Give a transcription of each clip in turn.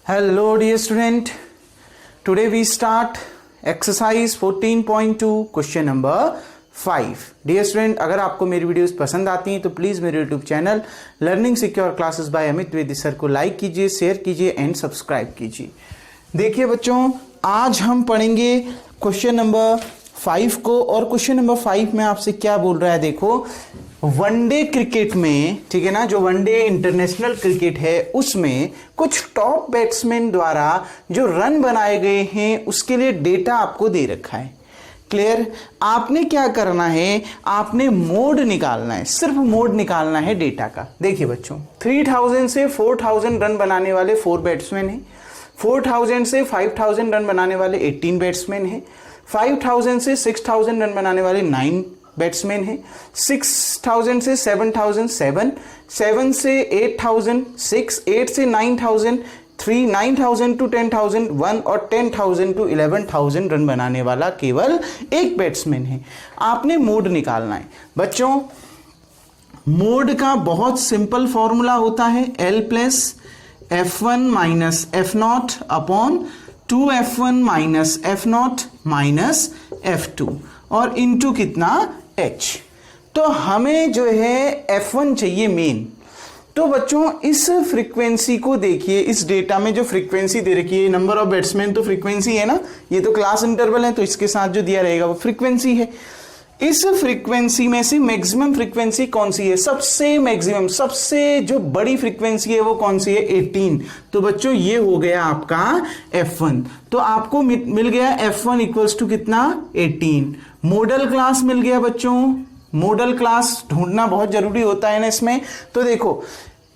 Hello dear student, today we start exercise 14.2 question number 5. Dear student, अगर आपको मेरी videos पसंद आती हैं तो प्लीज़ मेरे YouTube channel learning secure classes bye Amit Dwivedi sir को लाइक कीजिए, शेयर कीजिए एंड सब्सक्राइब कीजिए। देखिए बच्चों, आज हम पढ़ेंगे क्वेश्चन नंबर 5 को, और क्वेश्चन नंबर 5 में आपसे क्या बोल रहा है, देखो वनडे क्रिकेट में, ठीक है ना, जो वनडे इंटरनेशनल क्रिकेट है उसमें कुछ टॉप बैट्समैन द्वारा जो रन बनाए गए हैं उसके लिए डेटा आपको दे रखा है। क्लियर? आपने क्या करना है, आपने मोड निकालना है, सिर्फ मोड निकालना है डेटा का। देखिए बच्चों, 3000 से 4000 रन बनाने वाले 4 बैट्समैन हैं, 4000 से 5000 रन बनाने वाले 18 बैट्समैन हैं, 5000 से 6000 रन बनाने वाले 9 बैट्समैन है, 6000 से 7000 7 से 8000 6, 8 से 9000 3, 9000 टू 10000 1 और 10000 टू 11000 रन बनाने वाला केवल एक बैट्समैन है। आपने मोड निकालना है बच्चों। मोड का बहुत सिंपल फॉर्मूला होता है L plus F1 minus F0 upon 2F1 minus F0 minus F2 और इनटू कितना H। तो हमें जो है F1 चाहिए मेन। तो बच्चों इस फ्रीक्वेंसी को देखिए, इस डेटा में जो फ्रीक्वेंसी दे रखी है, नंबर ऑफ बैट्समैन तो फ्रीक्वेंसी है ना, ये तो क्लास इंटरवल है तो इसके साथ जो दिया रहेगा वो फ्रीक्वेंसी है। इस फ्रीक्वेंसी में से मैक्सिमम फ्रीक्वेंसी कौन सी है, सबसे मैक्सिमम सबसे जो बड़ी फ्रीक्वेंसी है वो कौन सी है, 18। तो बच्चों ये हो गया आपका F1। तो आपको मिल गया F1 इक्वल्स टू कितना, 18। मॉडल क्लास मिल गया बच्चों। मॉडल क्लास ढूंढना बहुत जरूरी होता है ना इसमें। तो देखो,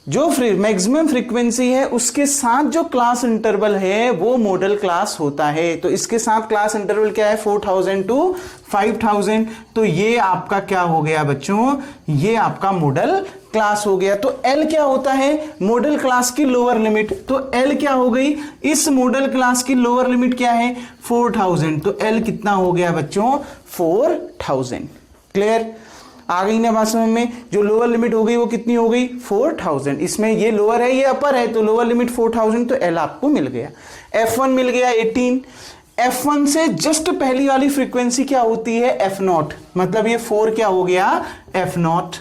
जो मैक्सिमम फ्रीक्वेंसी है उसके साथ जो क्लास इंटरवल है वो मॉडल क्लास होता है। तो इसके साथ क्लास इंटरवल क्या है, 4000 टू 5000। तो ये आपका क्या हो गया बच्चों, ये आपका मॉडल क्लास हो गया। तो L क्या होता है, मॉडल क्लास की लोअर लिमिट। तो L क्या हो गई, इस मॉडल क्लास की लोअर लिमिट क्या है, 4000। तो L कितना हो गया बच्चों, 4000। क्लियर? आ गई ना बात समझ में? जो लोअर लिमिट हो गई वो कितनी हो गई, 4000। इसमें ये लोअर है ये अपर है, तो लोअर लिमिट 4000, तो L आपको मिल गया। F1 मिल गया 18। F1 से जस्ट पहली वाली फ्रीक्वेंसी क्या होती है, F0, मतलब ये 4 क्या हो गया, F0।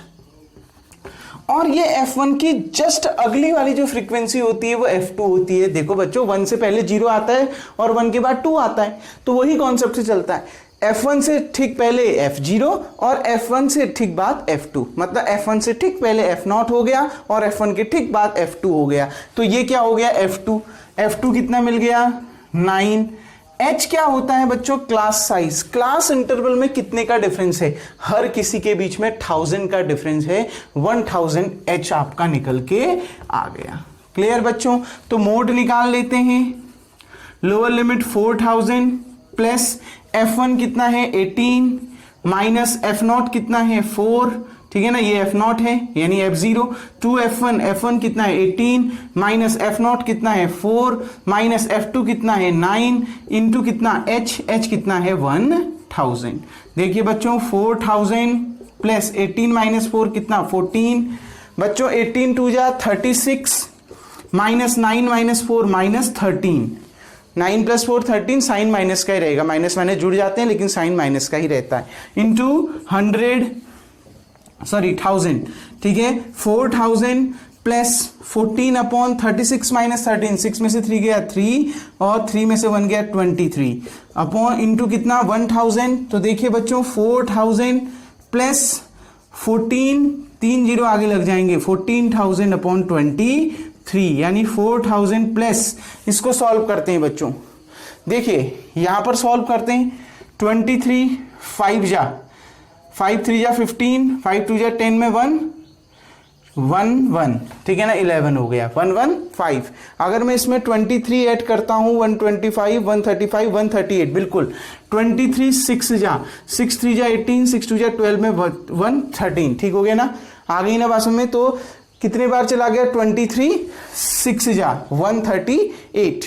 और ये F1 की जस्ट अगली वाली जो फ्रीक्वेंसी होती है वो F2 होती है। देखो बच्चों, 1 से पहले 0 आता है और 1 के बाद 2 आता है, तो वही कॉन्सेप्ट से चलता है। F1 से ठीक पहले F0 और F1 से ठीक बाद F2, मतलब F1 से ठीक पहले F0 हो गया और F1 के ठीक बाद F2 हो गया। तो ये क्या हो गया, F2 कितना मिल गया, 9। H क्या होता है बच्चों, क्लास साइज। क्लास इंटरवल में कितने का डिफरेंस है, हर किसी के बीच में 1000 का डिफरेंस है, 1000 H आपका निकल के आ गया। क्लियर बच्चों? तो मोड निकाल लेते हैं। लोअर लिमिट 4000 प्लस F1 कितना है, 18 माइनस F0 कितना है, 4, ठीक है ना, ये F0 है यानी F0 टू F1 कितना है, 18 माइनस F0 कितना है, 4 माइनस F2 कितना है, 9 इंटू कितना H कितना है, 1000। देखिए बच्चों, 4000 प्लस 18 माइनस 4 कितना, 14। बच्चों 18 टू जा 36 minus 9 minus 4 minus 13। 9 plus 4 13, sign minus का ही रहेगा, माइनस माइनस जुड़ जाते हैं लेकिन साइन माइनस का ही रहता है, इंटू 1000, ठीक है। 4000 प्लस 14 अपॉन 36 माइनस 13, 6 में से 3 गया 3 और 3 में से 1 गया 23 अपॉन इंटू कितना 1000। तो देखिए बच्चों, 4000 प्लस 14, 3 जीरो आगे लग जाएंगे, 14000 अपॉन 23 यानी 4000 प्लस, इसको सॉल्व करते हैं बच्चों। देखिए यहां पर सॉल्व करते हैं, 23 5 जा 5 3 जा 15, 5 2 जा 10 में 1 1 1, ठीक है ना, 11 हो गया, 1 1 5। अगर मैं इसमें 23 ऐड करता हूं, 125 135 138, बिल्कुल 23 6 जा 6 3 जा 18, 6 2 जा 12 में 1 13, ठीक हो गया ना, आ गई ना बात में। तो कितने बार चला गया, 23 6 जा 138,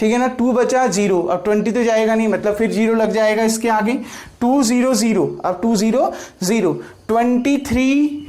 ठीक है ना, 2 बचा 0, अब 20 तो जाएगा नहीं, मतलब फिर 0 लग जाएगा इसके आगे, 2 0 0, अब 2 0 0, 23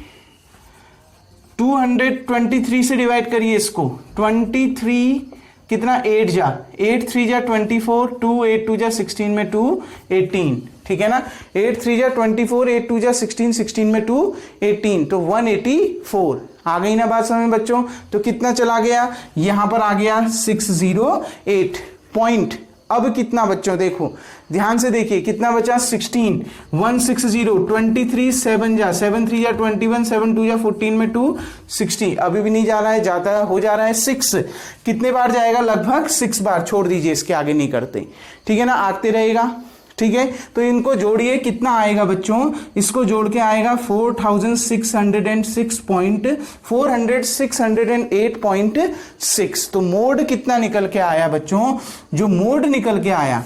223 से डिवाइड करिए इसको, 23 कितना 8 जा 8 3 जा 24, 2 8 2 जा 16 में 2 18, ठीक है ना। 8 3 जा 24, 8 2 जा 16, 16 में 2 18, तो 184 आ गई ना बात समझ में बच्चों। तो कितना चला गया, यहां पर आ गया 608 पॉइंट। अब कितना बच्चों देखो ध्यान से देखिए कितना बचा 16, 160, 23 7 जा 7 3 जा 21, 7 2 जा 14 में 2 60, अभी भी नहीं जा रहा है, जाता हो जा रहा है 6, कितने बार जाएगा लगभग 6 बार, छोड़ दीजिए इसके आगे नहीं करते, ठीक है ना, आते रहेगा, ठीक है। तो इनको जोड़िए कितना आएगा बच्चों, इसको जोड़ के आएगा 4,608.6, तो मोड कितना निकल के आया बच्चों, जो मोड निकल के आया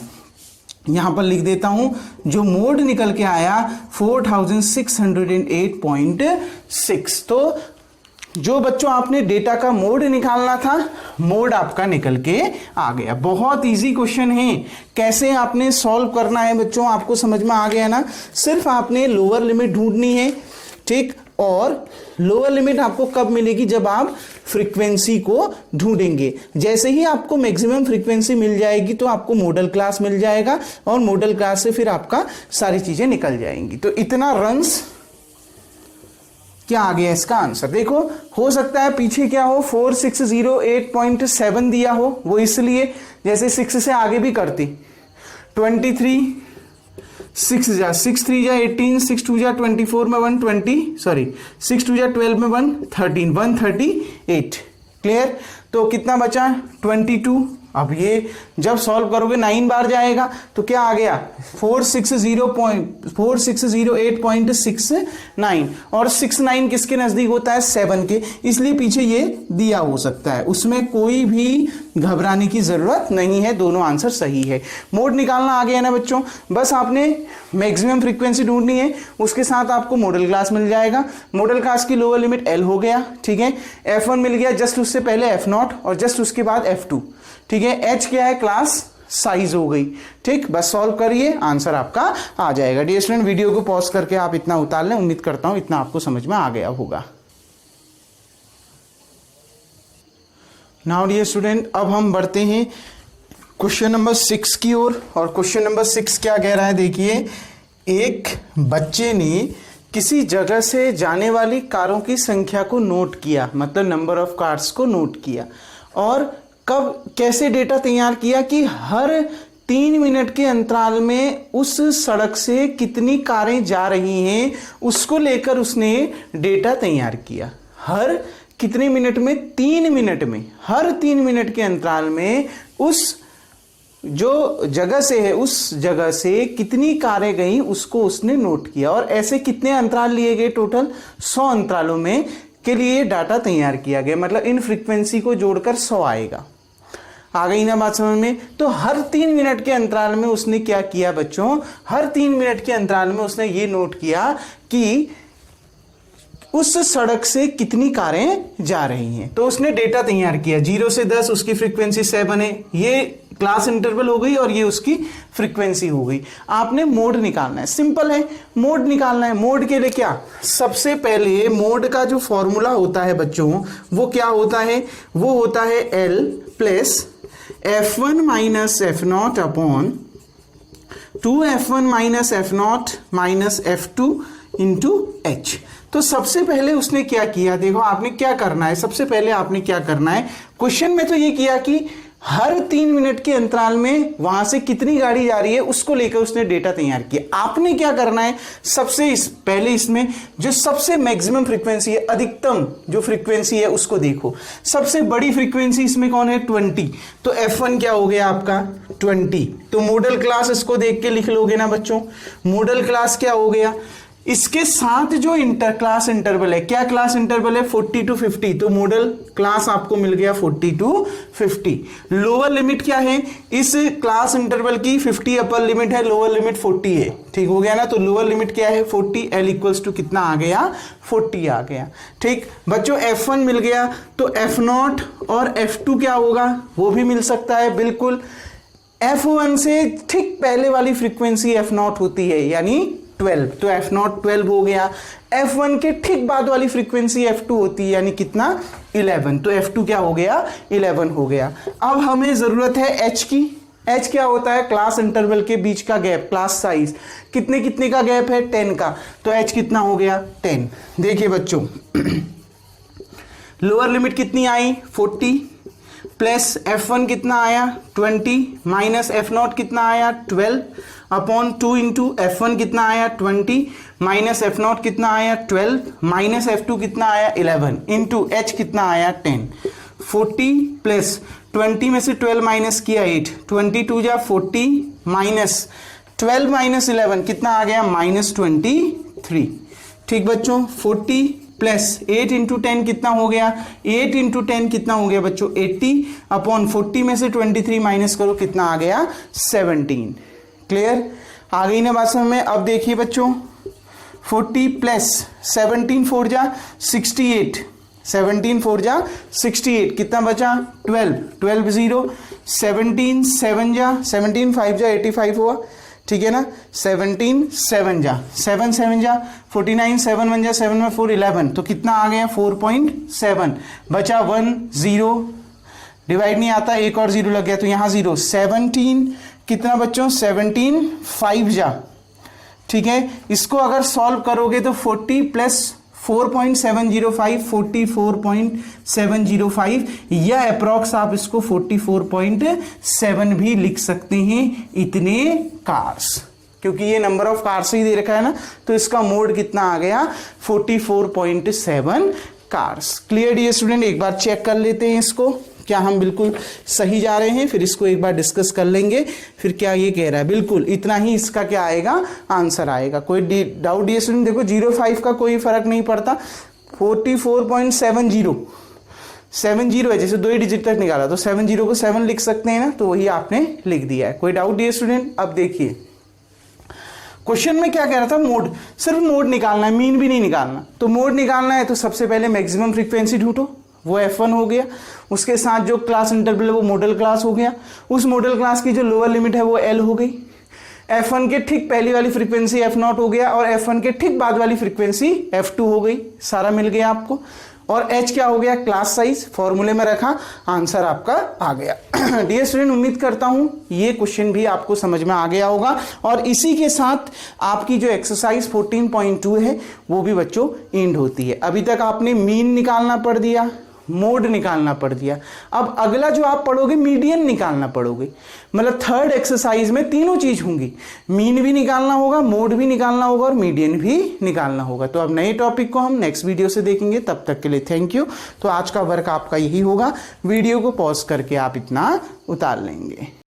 यहां पर लिख देता हूं, जो मोड निकल के आया 4,608.6। तो जो बच्चों आपने डेटा का मोड निकालना था, मोड आपका निकल के आ गया। बहुत इजी क्वेश्चन है, कैसे आपने सॉल्व करना है बच्चों आपको समझ में आ गया ना। सिर्फ आपने लोअर लिमिट ढूंढनी है, ठीक, और लोअर लिमिट आपको कब मिलेगी, जब आप फ्रीक्वेंसी को ढूंढेंगे। जैसे ही आपको मैक्सिमम फ्रीक्वेंसी मिल जाएगी तो आपको मॉडल क्लास मिल जाएगा, और मॉडल क्लास से फिर आपका सारी चीजें निकल जाएंगी। तो इतना रन्स क्या आ गया इसका आंसर देखो। हो सकता है पीछे क्या हो 4608.7 दिया हो, वो इसलिए जैसे 6 से आगे भी करती 23 6 जा 6 3 जा 18, 6 2 जा 24 में 120, सॉरी 6 2 जा 12 में 113, 138, क्लियर। तो कितना बचा 22। अब ये जब सॉल्व करोगे 9 बार जाएगा तो क्या आ गया 4,608.69, और 69 किसके नजदीक होता है 7 के, इसलिए पीछे ये दिया हो सकता है, उसमें कोई भी घबराने की जरूरत नहीं है, दोनों आंसर सही है। मोड निकालना आ गया ना बच्चों, बस आपने मैक्सिमम फ्रीक्वेंसी ढूंढनी है, उसके साथ आपको मॉडल क्लास मिल जाएगा। मॉडल क्लास की लोअर लिमिट L हो गया, ठीक है, F1 मिल गया, जस्ट उससे पहले F0 और जस्ट उसके बाद F2, ठीक है। H क्या है, क्लास साइज हो गई, ठीक। बस सॉल्व करिए, आंसर आपका आ जाएगा। डियर स्टूडेंट वीडियो को पॉज करके आप इतना उतार लें, उम्मीद करता हूं इतना आपको समझ में आ गया होगा। नाउ डियर स्टूडेंट अब हम बढ़ते हैं क्वेश्चन नंबर 6 की ओर, और क्वेश्चन नंबर 6 क्या कह रहा है देखिए। एक बच्चे ने किसी जगह से जाने वाली कारों की संख्या को नोट किया, मतलब नंबर ऑफ कार्स को नोट किया, और कब कैसे डेटा तैयार किया कि हर 3 मिनट के अंतराल में उस सड़क से कितनी कारें जा रही हैं, उसको लेकर उसने डेटा तैयार किया। हर कितने मिनट में, 3 मिनट में, हर 3 मिनट के अंतराल में उस जो जगह से है उस जगह से कितनी कारें गई उसको उसने नोट किया। और ऐसे कितने अंतराल लिए गए, टोटल 100 अंतरालों में के लिए डाटा तैयार किया गया, मतलब इन फ्रीक्वेंसी को जोड़कर 100 आएगा। आ गई ना बात समझ में। तो हर 3 मिनट के अंतराल में उसने क्या किया बच्चों, हर 3 मिनट के अंतराल में उसने ये नोट किया कि उस सड़क से कितनी कारें जा रही हैं। तो उसने डेटा तैयार किया 0 से 10, उसकी फ्रीक्वेंसी 7 है, ये क्लास इंटरवल हो गई और ये उसकी फ्रीक्वेंसी हो गई। आपने मोड निकालना है, सिंपल है, मोड निकालना है। मोड के लिए क्या, सबसे पहले मोड का जो फॉर्मूला होता है बच्चों वो क्या होता है, वो होता है L plus F1 minus F0 upon 2F1 minus F0 minus F2 into H। तो सबसे पहले उसने क्या किया, देखो आपने क्या करना है, सबसे पहले आपने क्या करना है, क्वेश्चन में तो ये किया कि हर 3 मिनट के अंतराल में वहां से कितनी गाड़ी जा रही है उसको लेकर उसने डेटा तैयार किया। आपने क्या करना है, सबसे पहले इसमें जो सबसे मैक्सिमम फ्रीक्वेंसी है, अधिकतम जो फ्रीक्वेंसी है उसको देखो। सबसे बड़ी फ्रीक्वेंसी इसमें कौन है, 20, तो F1 क्या हो गया आपका 20। तो मॉडल क्लास इसको देख के लिख लोगे ना बच्चों, मॉडल क्लास क्या हो गया, इसके साथ जो इंटर क्लास इंटरवल है, क्या क्लास इंटरवल है 40 to 50, तो मॉडल क्लास आपको मिल गया 40 to 50। लोअर लिमिट क्या है इस क्लास इंटरवल की, 50 अपर लिमिट है, लोअर लिमिट 40 है, ठीक हो गया ना। तो लोअर लिमिट क्या है 40, L इक्वल्स टू कितना आ गया 40 आ गया, ठीक बच्चों। F1 मिल गया, तो F0 और F2 क्या होगा वो भी मिल सकता है, बिल्कुल F1 से ठीक पहले वाली फ्रीक्वेंसी F0 होती है, यानी 12, तो F0 12 हो गया। F1 के ठीक बाद वाली फ्रीक्वेंसी F2 होती है, यानी कितना 11, तो F2 क्या हो गया 11 हो गया। अब हमें जरूरत है H की। H क्या होता है, क्लास इंटरवल के बीच का गैप, क्लास साइज। कितने कितने का गैप है, 10 का, तो H कितना हो गया 10। देखिए बच्चों लोअर लिमिट कितनी आई 40 प्लस F1 कितना आया 20 माइनस F0 कितना आया 12 अपॉन 2 इंटू F1 कितना आया 20 माइनस F0 कितना आया 12 माइनस F2 कितना आया 11 इंटू H कितना आया 10। 40 प्लस 20 में से 12 माइनस किया 8, 22 जा 40 माइनस 12 माइनस 11 कितना आ गया -23। ठीक बच्चों, 40 प्लस 8 इंटू 10 कितना हो गया, 8 इंटू 10 कितना हो गया बच्चों 80 अपॉन 40 में से 23 माइनस करो कितना आ गया 17। क्लियर, आ गई ना बात समझ में। अब देखिए बच्चों 40 प्लस 17 4 जा 68, 17 4 जा 68 कितना बचा 12, 12 0, 17 7 जा 17 5 जा 85 हुआ, ठीक है ना। 17 7 जा 7 7 जा 49, 7 1 जा 7 में 4 11, तो कितना आ गया 4.7 बचा 1 0, डिवाइड नहीं आता, एक और 0 लग गया तो यहां 0। 17 कितना बच्चों 17 5 जा, ठीक है। इसको अगर सॉल्व करोगे तो 40 प्लस 4.705 44.705 या अप्रॉक्स आप इसको 44.7 भी लिख सकते हैं, इतने कार्स, क्योंकि ये नंबर ऑफ कार्स ही दे रखा है ना, तो इसका मोड कितना आ गया 44.7 कार्स। क्लियर डियर स्टूडेंट, एक बार चेक कर लेते हैं इसको, क्या हम बिल्कुल सही जा रहे हैं, फिर इसको एक बार डिस्कस कर लेंगे फिर क्या ये कह रहा है, बिल्कुल इतना ही इसका क्या आएगा आंसर आएगा। कोई डाउट डियर स्टूडेंट, देखो 05 का कोई फर्क नहीं पड़ता, 44.70 70 है, जैसे 2 डिजिट तक निकाला तो 70 को 7 लिख सकते हैं ना, तो वही आपने लिख दिया है। कोई डाउट डियर स्टूडेंट। अब देखिए क्वेश्चन में क्या कह रहा था, मोड, सिर्फ मोड निकालना है, मीन भी नहीं निकालना। तो मोड निकालना है तो सबसे पहले मैक्सिमम फ्रीक्वेंसी ढूंढो, वो F1 हो गया, उसके साथ जो क्लास इंटरवल है वो मॉडल क्लास हो गया, उस मॉडल क्लास की जो लोअर लिमिट है वो L हो गई। F1 के ठीक पहली वाली फ्रीक्वेंसी F0 हो गया और F1 के ठीक बाद वाली फ्रीक्वेंसी F2 हो गई, सारा मिल गया आपको। और H क्या हो गया, क्लास साइज, फॉर्मूले में रखा, आंसर आपका आ गया। डियर स्टूडेंट, उम्मीद करता हूं ये क्वेश्चन भी आपको समझ में आ गया होगा और इसी के साथ आपकी जो एक्सरसाइज 14.2 है वो भी बच्चों एंड होती है। अभी तक आपने मीन निकालना पड़ दिया, मोड निकालना पड़ दिया, अब अगला जो आप पढ़ोगे मीडियन निकालना पड़ोगे। मतलब थर्ड एक्सरसाइज में तीनों चीज होंगी, मीन भी निकालना होगा, मोड भी निकालना होगा और मीडियन भी निकालना होगा। तो अब नए टॉपिक को हम नेक्स्ट वीडियो से देखेंगे, तब तक के लिए थैंक यू। तो आज का वर्क आपका यही होगा, वीडियो को पॉज करके आप इतना उतार लेंगे।